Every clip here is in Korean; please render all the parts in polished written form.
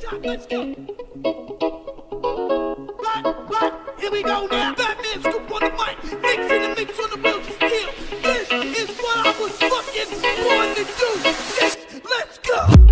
top, let's go. Right, here we go now. Batman scoop on the mic, mixing the mix on the wheels of steel. This is what I was fucking born to do. Yes, let's go.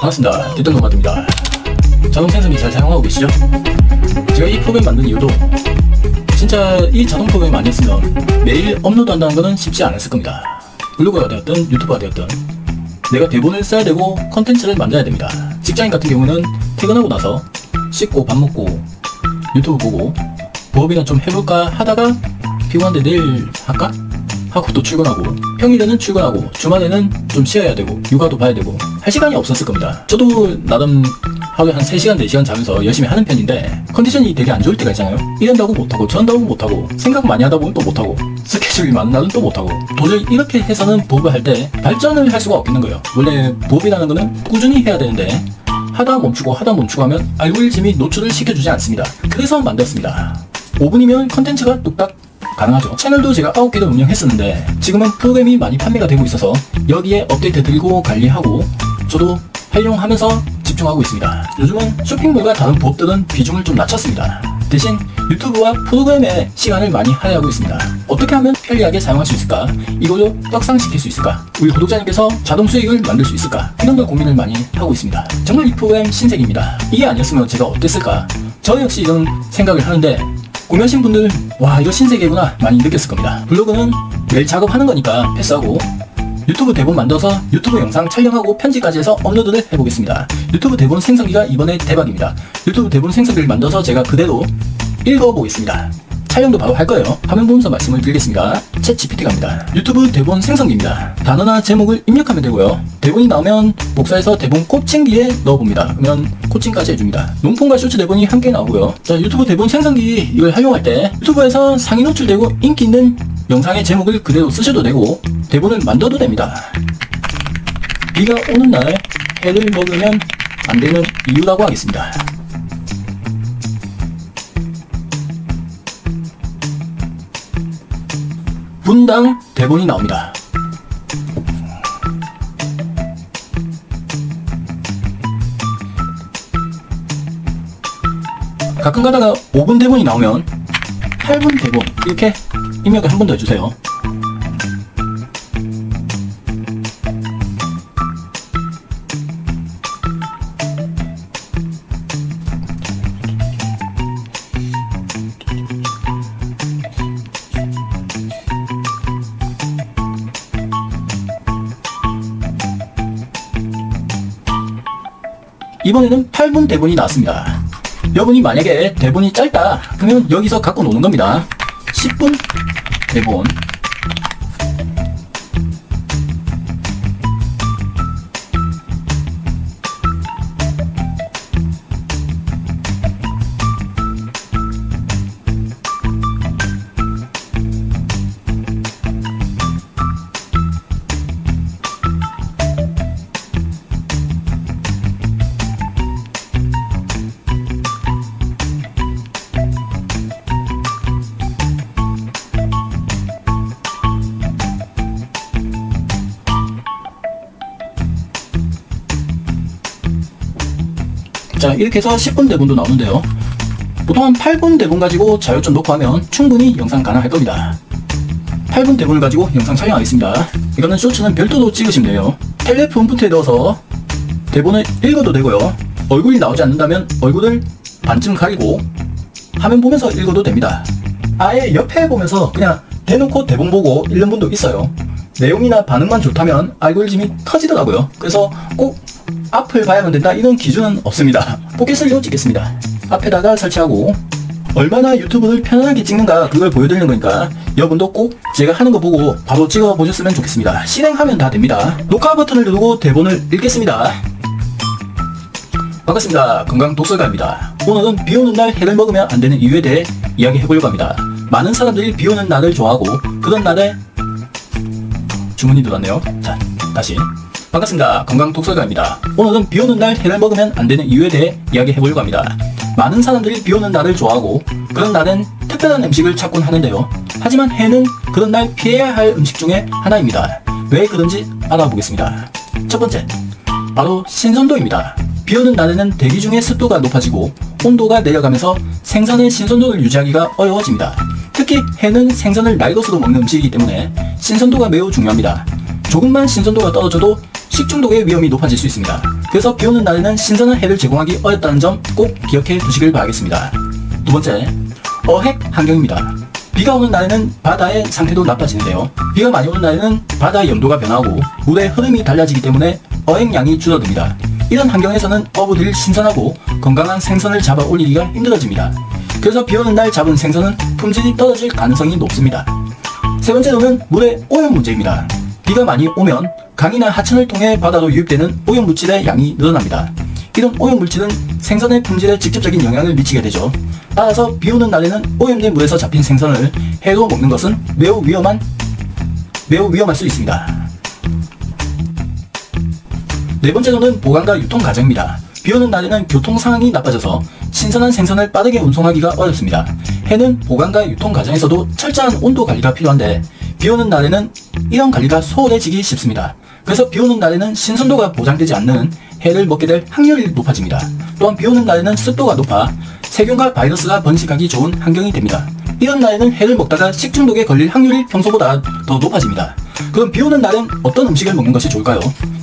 반갑습니다. 뒷동동마입니다. 자동 생성기 잘 사용하고 계시죠? 제가 이 프로그램 만든 이유도 진짜 이 자동 프로그램 아니었으면 매일 업로드 한다는 것은 쉽지 않았을 겁니다. 블로그가 되었든 유튜브가 되었든 내가 대본을 써야 되고 컨텐츠를 만들어야 됩니다. 직장인 같은 경우는 퇴근하고 나서 씻고 밥 먹고 유튜브 보고 부업이나 좀 해볼까 하다가 피곤한데 내일 할까? 하고 또 출근하고, 평일에는 출근하고 주말에는 좀 쉬어야 되고 육아도 봐야 되고 할 시간이 없었을 겁니다. 저도 나름 하루에 한 3시간 4시간 자면서 열심히 하는 편인데 컨디션이 되게 안 좋을 때가 있잖아요. 이런다고 못하고 저런다고 못하고 생각 많이 하다 보면 또 못하고 스케줄이 많은 날은 또 못하고, 도저히 이렇게 해서는 부업을 할 때 발전을 할 수가 없는 거예요. 원래 부업이라는 거는 꾸준히 해야 되는데 하다 멈추고 하면 알고리즘이 노출을 시켜주지 않습니다. 그래서 만들었습니다. 5분이면 컨텐츠가 뚝딱 가능하죠. 채널도 제가 9개를 운영했었는데 지금은 프로그램이 많이 판매가 되고 있어서 여기에 업데이트 들고 관리하고 저도 활용하면서 집중하고 있습니다. 요즘은 쇼핑몰과 다른 부업들은 비중을 좀 낮췄습니다. 대신 유튜브와 프로그램에 시간을 많이 할애하고 있습니다. 어떻게 하면 편리하게 사용할 수 있을까? 이걸로 떡상시킬 수 있을까? 우리 구독자님께서 자동 수익을 만들 수 있을까? 이런 걸 고민을 많이 하고 있습니다. 정말 이 프로그램 신세계입니다. 이게 아니었으면 제가 어땠을까? 저 역시 이런 생각을 하는데 구매하신 분들 와 이거 신세계구나 많이 느꼈을 겁니다. 블로그는 매일 작업하는 거니까 패스하고 유튜브 대본 만들어서 유튜브 영상 촬영하고 편집까지 해서 업로드를 해보겠습니다. 유튜브 대본 생성기가 이번에 대박입니다. 유튜브 대본 생성기를 만들어서 제가 그대로 읽어보겠습니다. 촬영도 바로 할 거예요. 화면 보면서 말씀을 드리겠습니다. 챗 GPT 갑니다. 유튜브 대본 생성기입니다. 단어나 제목을 입력하면 되고요. 대본이 나오면 복사해서 대본 꽂힌기에 넣어봅니다. 그러면 꽂힌까지 해줍니다. 롱폼과 쇼츠 대본이 함께 나오고요. 자, 유튜브 대본 생성기 이걸 활용할 때 유튜브에서 상위 노출되고 인기 있는 영상의 제목을 그대로 쓰셔도 되고 대본을 만들어도 됩니다. 비가 오는 날 해를 먹으면 안 되는 이유라고 하겠습니다. 분당 대본이 나옵니다. 가끔 가다가 5분 대본이 나오면 8분 대본 이렇게 입력을 한 번 더 해주세요. 이번에는 8분 대본이 나왔습니다. 여러분이 만약에 대본이 짧다 그러면 여기서 갖고 노는 겁니다. 10분 대본 자, 이렇게 해서 10분 대본도 나오는데요. 보통 한 8분 대본 가지고 자료점 놓고 하면 충분히 영상 가능할 겁니다. 8분 대본을 가지고 영상 촬영하겠습니다. 이거는 쇼츠는 별도로 찍으시면 돼요. 텔레프롬프트에 넣어서 대본을 읽어도 되고요. 얼굴이 나오지 않는다면 얼굴을 반쯤 가리고 화면 보면서 읽어도 됩니다. 아예 옆에 보면서 그냥 대놓고 대본 보고 읽는 분도 있어요. 내용이나 반응만 좋다면 알고리즘이 터지더라고요. 그래서 꼭 앞을 봐야만 된다 이런 기준은 없습니다. 포켓을로 찍겠습니다. 앞에다가 설치하고 얼마나 유튜브를 편안하게 찍는가 그걸 보여드리는 거니까 여러분도 꼭 제가 하는 거 보고 바로 찍어 보셨으면 좋겠습니다. 실행하면 다 됩니다. 녹화 버튼을 누르고 대본을 읽겠습니다. 반갑습니다. 건강독설가입니다. 오늘은 비오는 날 해를 먹으면 안 되는 이유에 대해 이야기해보려고 합니다. 많은 사람들이 비오는 날을 좋아하고 그런 날에 주문이 들어왔네요. 자, 다시 반갑습니다. 건강독설가입니다. 오늘은 비오는 날 해를 먹으면 안 되는 이유에 대해 이야기해보려고 합니다. 많은 사람들이 비오는 날을 좋아하고 그런 날엔 특별한 음식을 찾곤 하는데요. 하지만 해는 그런 날 피해야 할 음식 중에 하나입니다. 왜 그런지 알아보겠습니다. 첫 번째, 바로 신선도입니다. 비오는 날에는 대기 중의 습도가 높아지고 온도가 내려가면서 생선의 신선도를 유지하기가 어려워집니다. 특히 해는 생선을 날것으로 먹는 음식이기 때문에 신선도가 매우 중요합니다. 조금만 신선도가 떨어져도 식중독의 위험이 높아질 수 있습니다. 그래서 비오는 날에는 신선한 해를 제공하기 어렵다는 점 꼭 기억해 두시길 바라겠습니다. 두 번째, 어획 환경입니다. 비가 오는 날에는 바다의 상태도 나빠지는데요. 비가 많이 오는 날에는 바다의 염도가 변하고 물의 흐름이 달라지기 때문에 어획량이 줄어듭니다. 이런 환경에서는 어부들이 신선하고 건강한 생선을 잡아 올리기가 힘들어집니다. 그래서 비 오는 날 잡은 생선은 품질이 떨어질 가능성이 높습니다. 세 번째로는 물의 오염 문제입니다. 비가 많이 오면 강이나 하천을 통해 바다로 유입되는 오염 물질의 양이 늘어납니다. 이런 오염 물질은 생선의 품질에 직접적인 영향을 미치게 되죠. 따라서 비 오는 날에는 오염된 물에서 잡힌 생선을 회로 먹는 것은 매우 위험할 수 있습니다. 네 번째로는 보관과 유통 과정입니다. 비 오는 날에는 교통 상황이 나빠져서 신선한 생선을 빠르게 운송하기가 어렵습니다. 해는 보관과 유통 과정에서도 철저한 온도 관리가 필요한데 비 오는 날에는 이런 관리가 소홀해지기 쉽습니다. 그래서 비 오는 날에는 신선도가 보장되지 않는 해를 먹게 될 확률이 높아집니다. 또한 비 오는 날에는 습도가 높아 세균과 바이러스가 번식하기 좋은 환경이 됩니다. 이런 날에는 해를 먹다가 식중독에 걸릴 확률이 평소보다 더 높아집니다. 그럼 비 오는 날엔 어떤 음식을 먹는 것이 좋을까요?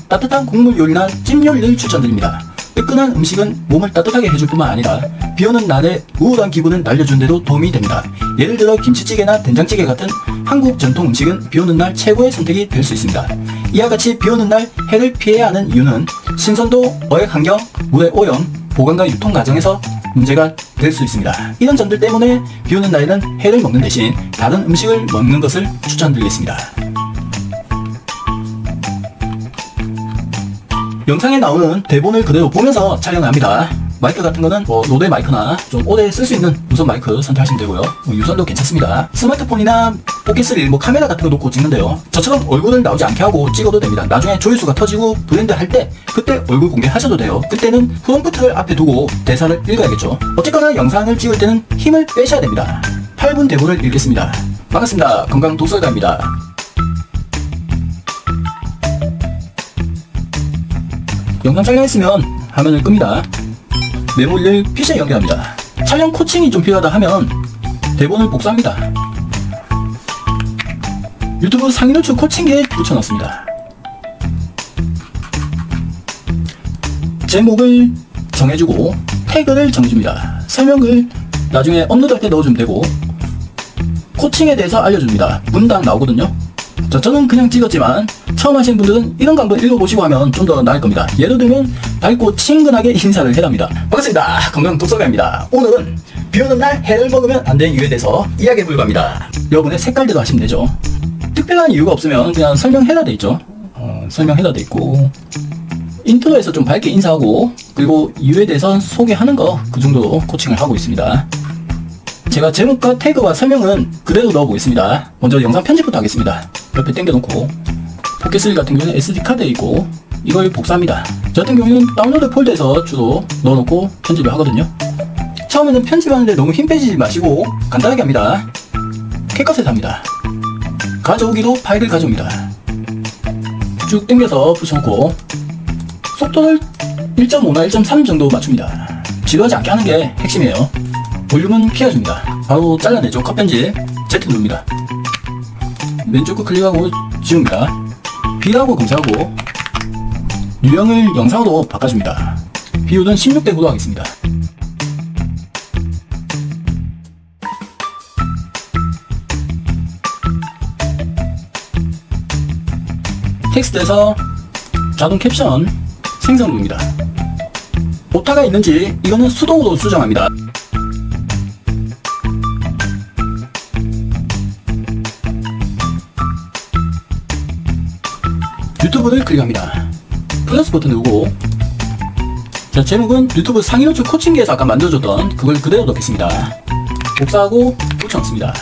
따뜻한 국물 요리나 찜 요리를 추천드립니다. 뜨끈한 음식은 몸을 따뜻하게 해줄 뿐만 아니라 비 오는 날에 우울한 기분을 날려준 데도 도움이 됩니다. 예를 들어 김치찌개나 된장찌개 같은 한국 전통 음식은 비 오는 날 최고의 선택이 될 수 있습니다. 이와 같이 비 오는 날 해를 피해야 하는 이유는 신선도, 어획 환경, 물의 오염, 보관과 유통 과정에서 문제가 될 수 있습니다. 이런 점들 때문에 비 오는 날에는 해를 먹는 대신 다른 음식을 먹는 것을 추천드리겠습니다. 영상에 나오는 대본을 그대로 보면서 촬영을 합니다. 마이크 같은 거는 로데 마이크나 좀 오래 쓸 수 있는 무선 마이크 선택하시면 되고요. 유선도 괜찮습니다. 스마트폰이나 포켓3 카메라 같은 거 놓고 찍는데요. 저처럼 얼굴을 나오지 않게 하고 찍어도 됩니다. 나중에 조회수가 터지고 브랜드 할 때 그때 얼굴 공개하셔도 돼요. 그때는 프롬프트를 앞에 두고 대사를 읽어야겠죠. 어쨌거나 영상을 찍을 때는 힘을 빼셔야 됩니다. 8분 대본을 읽겠습니다. 반갑습니다. 건강 독설가입니다. 영상 촬영했으면 화면을 끕니다. 메모리를 PC에 연결합니다. 촬영 코칭이 좀 필요하다 하면 대본을 복사합니다. 유튜브 상위 노출 코칭기에 붙여넣습니다. 제목을 정해주고 태그를 정해줍니다. 설명을 나중에 업로드할 때 넣어주면 되고 코칭에 대해서 알려줍니다. 문당 나오거든요. 저는 그냥 찍었지만 처음 하시는 분들은 이런 거 한번 읽어보시고 하면 좀 더 나을 겁니다. 예를 들면 밝고 친근하게 인사를 해랍니다. 반갑습니다. 건강 독설가입니다. 오늘은 비 오는 날 해를 먹으면 안 되는 이유에 대해서 이야기해볼 겁니다. 여러분의 색깔대로 하시면 되죠. 특별한 이유가 없으면 그냥 설명 헤더 돼 있죠. 설명 헤더 돼 있고 인트로에서 좀 밝게 인사하고 그리고 이유에 대해서 소개하는 거 그 정도로 코칭을 하고 있습니다. 제가 제목과 태그와 설명은 그대로 넣어보겠습니다. 먼저 영상 편집부터 하겠습니다. 옆에 당겨놓고 포켓3 같은 경우는 SD카드에 있고 이걸 복사합니다. 저 같은 경우는 다운로드 폴더에서 주로 넣어놓고 편집을 하거든요. 처음에는 편집하는데 너무 힘 빼지 마시고 간단하게 합니다. 캣컷에 합니다. 가져오기도 파일을 가져옵니다. 쭉 당겨서 붙여놓고 속도를 1.5나 1.3 정도 맞춥니다. 지루하지 않게 하는 게 핵심이에요. 볼륨은 피해줍니다. 바로 잘라내죠. 컷 편집 Z 누릅니다. 왼쪽 거 클릭하고 지웁니다. B라고 검색하고 유형을 영상으로 바꿔줍니다. 비율은 16대 9로 하겠습니다. 텍스트에서 자동 캡션 생성 누릅니다. 오타가 있는지 이거는 수동으로 수정합니다. 유튜브를 클릭합니다. 플러스 버튼 누르고 자, 제목은 유튜브 상위 노출 코칭기에서 아까 만들어줬던 그걸 그대로 넣겠습니다. 복사하고 붙여넣습니다.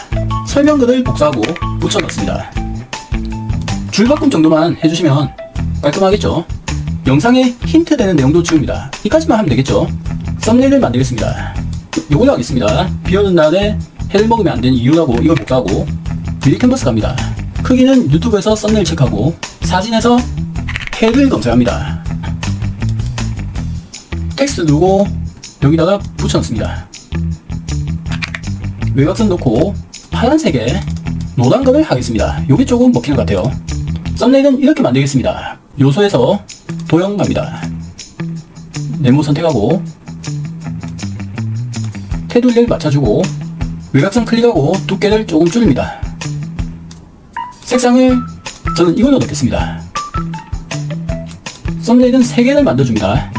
설명글을 복사하고 붙여넣습니다. 줄바꿈 정도만 해주시면 깔끔하겠죠. 영상에 힌트 되는 내용도 지웁니다. 이까지만 하면 되겠죠. 썸네일을 만들겠습니다. 요걸로 하겠습니다. 비 오는 날에 해를 먹으면 안 되는 이유라고 이걸 복사하고 미리 캔버스 갑니다. 크기는 유튜브에서 썸네일 체크하고 사진에서 해를 검색합니다. 텍스트 누르고 여기다가 붙여넣습니다. 외곽선 넣고 파란색에 노란 거를 하겠습니다. 요게 조금 먹히는 것 같아요. 썸네일은 이렇게 만들겠습니다. 요소에서 도형 갑니다. 네모 선택하고 테두리를 맞춰주고 외곽선 클릭하고 두께를 조금 줄입니다. 색상을 저는 이걸로 넣겠습니다. 썸네일은 3개를 만들어줍니다.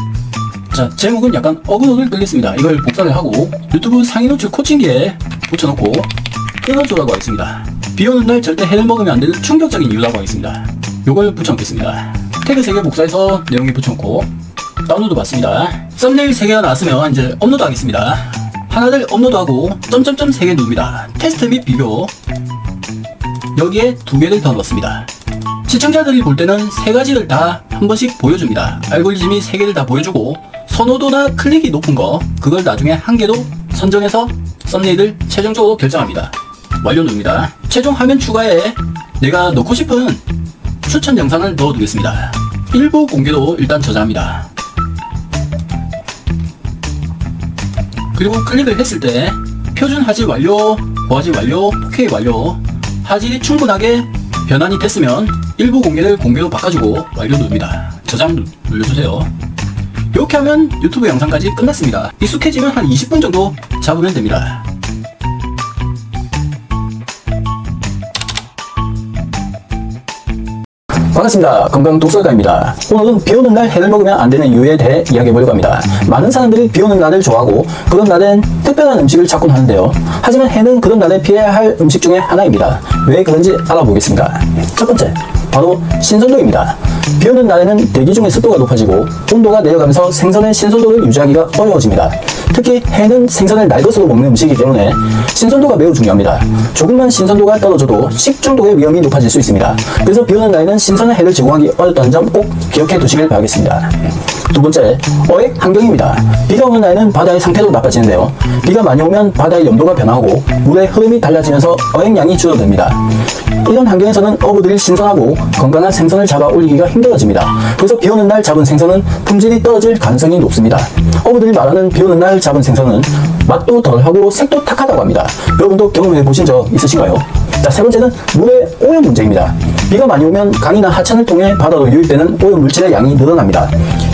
자, 제목은 약간 어그로를 끌겠습니다. 이걸 복사를 하고 유튜브 상위 노출 코칭기에 붙여놓고 끊어줘라고 하겠습니다. 비오는 날 절대 해를 먹으면 안되는 충격적인 이유라고 하겠습니다. 요걸 붙여놓겠습니다. 태그 3개 복사해서 내용에 붙여놓고 다운로드 받습니다. 썸네일 3개가 나왔으면 이제 업로드 하겠습니다. 하나를 업로드하고 점점점 3개 누릅니다. 테스트 및 비교. 여기에 2개를 더 넣습니다. 시청자들이 볼 때는 3가지를 다 한 번씩 보여줍니다. 알고리즘이 3개를 다 보여주고 선호도나 클릭이 높은 거 그걸 나중에 1개로 선정해서 썸네일을 최종적으로 결정합니다. 완료 누릅니다. 최종 화면 추가에 내가 넣고 싶은 추천 영상을 넣어두겠습니다. 일부 공개도 일단 저장합니다. 그리고 클릭을 했을 때 표준 화질 완료, 고화질 완료, 4K 완료, 화질이 충분하게 변환이 됐으면 일부 공개를 공개로 바꿔주고 완료 누릅니다. 저장 눌러주세요. 이렇게 하면 유튜브 영상까지 끝났습니다. 익숙해지면 한 20분 정도 잡으면 됩니다. 반갑습니다. 건강 독설가입니다. 오늘은 비오는 날 해를 먹으면 안 되는 이유에 대해 이야기해보려고 합니다. 많은 사람들이 비오는 날을 좋아하고 그런 날엔 특별한 음식을 찾곤 하는데요. 하지만 해는 그런 날에 피해야 할 음식 중에 하나입니다. 왜 그런지 알아보겠습니다. 첫 번째, 바로 신선도입니다. 비오는 날에는 대기 중의 습도가 높아지고 온도가 내려가면서 생선의 신선도를 유지하기가 어려워집니다. 특히 해는 생선을 날 것으로 먹는 음식이기 때문에 신선도가 매우 중요합니다. 조금만 신선도가 떨어져도 식중독의 위험이 높아질 수 있습니다. 그래서 비오는 날에는 신선한 해를 제공하기 어렵다는 점 꼭 기억해 두시길 바라겠습니다. 두 번째, 어획 환경입니다. 비가 오는 날에는 바다의 상태도 나빠지는데요. 비가 많이 오면 바다의 염도가 변하고 물의 흐름이 달라지면서 어획량이 줄어듭니다. 이런 환경에서는 어부들이 신선하고 건강한 생선을 잡아 올리기가 힘들어집니다. 그래서 비오는 날 잡은 생선은 품질이 떨어질 가능성이 높습니다. 어부들이 말하는 비오는 날 잡은 생선은 맛도 덜하고 색도 탁하다고 합니다. 여러분도 경험해 보신 적 있으신가요? 자, 세 번째는 물의 오염 문제입니다. 비가 많이 오면 강이나 하천을 통해 바다로 유입되는 오염 물질의 양이 늘어납니다.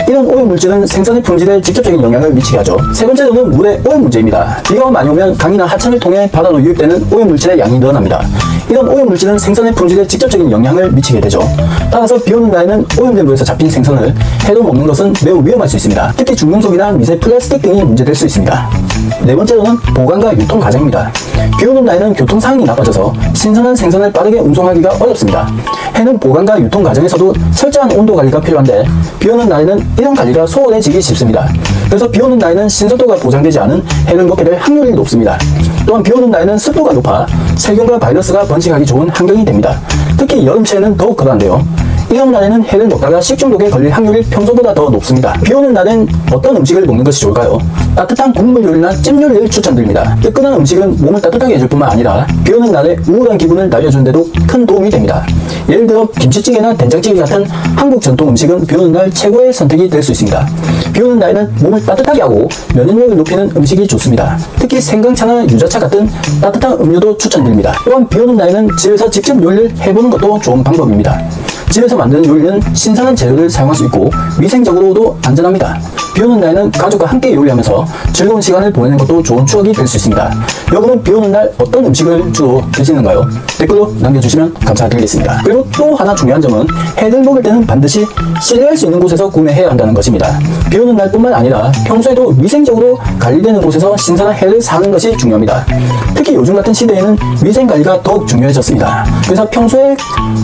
이런 오염 물질은 생선의 품질에 직접적인 영향을 미치게 하죠. 세 번째로는 물의 오염 문제입니다. 비가 많이 오면 강이나 하천을 통해 바다로 유입되는 오염 물질의 양이 늘어납니다. 이런 오염 물질은 생선의 품질에 직접적인 영향을 미치게 되죠. 따라서 비 오는 날에는 오염된 물에서 잡힌 생선을 해로 먹는 것은 매우 위험할 수 있습니다. 특히 중금속이나 미세 플라스틱 등이 문제될 수 있습니다. 네 번째로는 보관과 유통 과정입니다. 비 오는 날에는 교통 상황이 나빠져서 신선한 생선을 빠르게 운송하기가 어렵습니다. 해는 보관과 유통 과정에서도 철저한 온도 관리가 필요한데 비 오는 날에는 이런 관리가 소홀해지기 쉽습니다. 그래서 비 오는 날에는 신선도가 보장되지 않은 해를 먹게 될 확률이 높습니다. 또한 비 오는 날에는 습도가 높아 세균과 바이러스가 번식하기 좋은 환경이 됩니다. 특히 여름철에는 더욱 그러한데요. 이런 날에는 해를 먹다가 식중독에 걸릴 확률이 평소보다 더 높습니다. 비 오는 날엔 어떤 음식을 먹는 것이 좋을까요? 따뜻한 국물 요리나 찜 요리를 추천드립니다. 뜨끈한 음식은 몸을 따뜻하게 해줄 뿐만 아니라 비 오는 날에 우울한 기분을 날려주는 데도 큰 도움이 됩니다. 예를 들어 김치찌개나 된장찌개 같은 한국 전통 음식은 비 오는 날 최고의 선택이 될 수 있습니다. 비 오는 날에는 몸을 따뜻하게 하고 면역력을 높이는 음식이 좋습니다. 특히 생강차나 유자차 같은 따뜻한 음료도 추천드립니다. 또한 비 오는 날에는 집에서 직접 요리를 해보는 것도 좋은 방법입니다. 집에서 만드는 요리는 신선한 재료를 사용할 수 있고 위생적으로도 안전합니다. 비 오는 날에는 가족과 함께 요리하면서 즐거운 시간을 보내는 것도 좋은 추억이 될 수 있습니다. 여러분은 비 오는 날 어떤 음식을 주로 드시는가요? 댓글로 남겨주시면 감사드리겠습니다. 그리고 또 하나 중요한 점은 해를 먹을 때는 반드시 신뢰할 수 있는 곳에서 구매해야 한다는 것입니다. 비 오는 날뿐만 아니라 평소에도 위생적으로 관리되는 곳에서 신선한 해를 사는 것이 중요합니다. 특히 요즘 같은 시대에는 위생관리가 더욱 중요해졌습니다. 그래서 평소에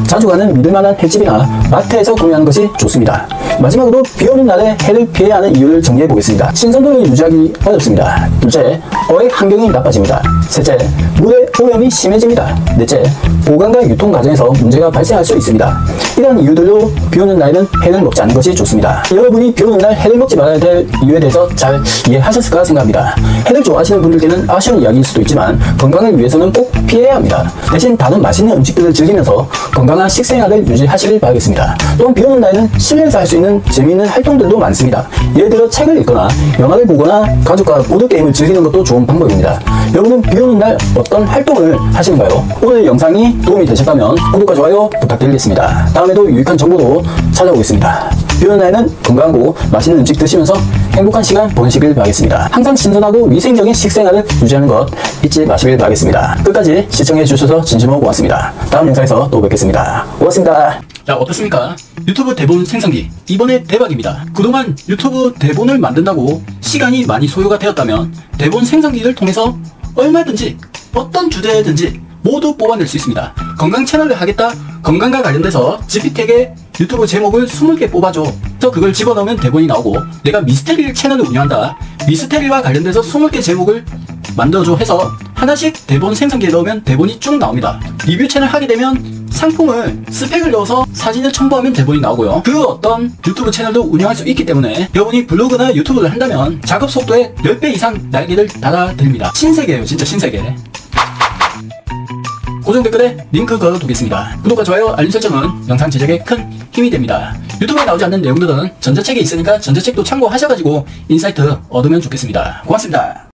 자주 가는 믿을만한 횟집이나 마트에서 구매하는 것이 좋습니다. 마지막으로 비 오는 날에 해를 피해야 하는 이유를 정리해 보겠습니다. 신선도를 유지하기 어렵습니다. 둘째, 어획 환경이 나빠집니다. 셋째, 물의 오염이 심해집니다. 넷째, 보관과 유통 과정에서 문제가 발생할 수 있습니다. 이런 이유들로 비 오는 날에는 해를 먹지 않는 것이 좋습니다. 여러분이 비 오는 날 해를 먹지 말아야 될 이유에 대해서 잘 이해하셨을까 생각합니다. 해를 좋아하시는 분들께는 아쉬운 이야기일 수도 있지만 건강을 위해서는 꼭 피해야 합니다. 대신 다른 맛있는 음식들을 즐기면서 건강한 식생활을 유지하시길 바라겠습니다. 또한 비 오는 날에는 실내에서 할 수 있는 재미있는 활동들도 많습니다. 예를 들어 책을 읽거나 영화를 보거나 가족과 보드게임을 즐기는 것도 좋은 방법입니다. 여러분은 비 오는 날 어떤 활동을 하시는가요? 오늘 영상이 도움이 되셨다면 구독과 좋아요 부탁드리겠습니다. 다음에도 유익한 정보로 찾아오겠습니다. 비 오는 날에는 건강하고 맛있는 음식 드시면서 행복한 시간 보내시길 바라겠습니다. 항상 신선하고 위생적인 식생활을 유지하는 것 잊지 마시길 바라겠습니다. 끝까지 시청해 주셔서 진심으로 고맙습니다. 다음 영상에서 또 뵙겠습니다. 고맙습니다. 자, 어떻습니까? 유튜브 대본 생성기 이번에 대박입니다. 그동안 유튜브 대본을 만든다고 시간이 많이 소요가 되었다면 대본 생성기를 통해서 얼마든지 어떤 주제든지 모두 뽑아낼 수 있습니다. 건강 채널을 하겠다. 건강과 관련돼서 GPT에게 유튜브 제목을 20개 뽑아줘. 그래서 그걸 집어넣으면 대본이 나오고, 내가 미스테리 채널을 운영한다. 미스테리와 관련돼서 20개 제목을 만들어줘 해서 하나씩 대본 생성기에 넣으면 대본이 쭉 나옵니다. 리뷰 채널 하게 되면 상품을 스펙을 넣어서 사진을 첨부하면 대본이 나오고요. 그 어떤 유튜브 채널도 운영할 수 있기 때문에 여러분이 블로그나 유튜브를 한다면 작업 속도에 10배 이상 날개를 달아드립니다. 신세계예요, 진짜 신세계. 고정 댓글에 링크 걸어두겠습니다. 구독과 좋아요, 알림 설정은 영상 제작에 큰 힘이 됩니다. 유튜브에 나오지 않는 내용들은 전자책에 있으니까 전자책도 참고하셔가지고 인사이트 얻으면 좋겠습니다. 고맙습니다.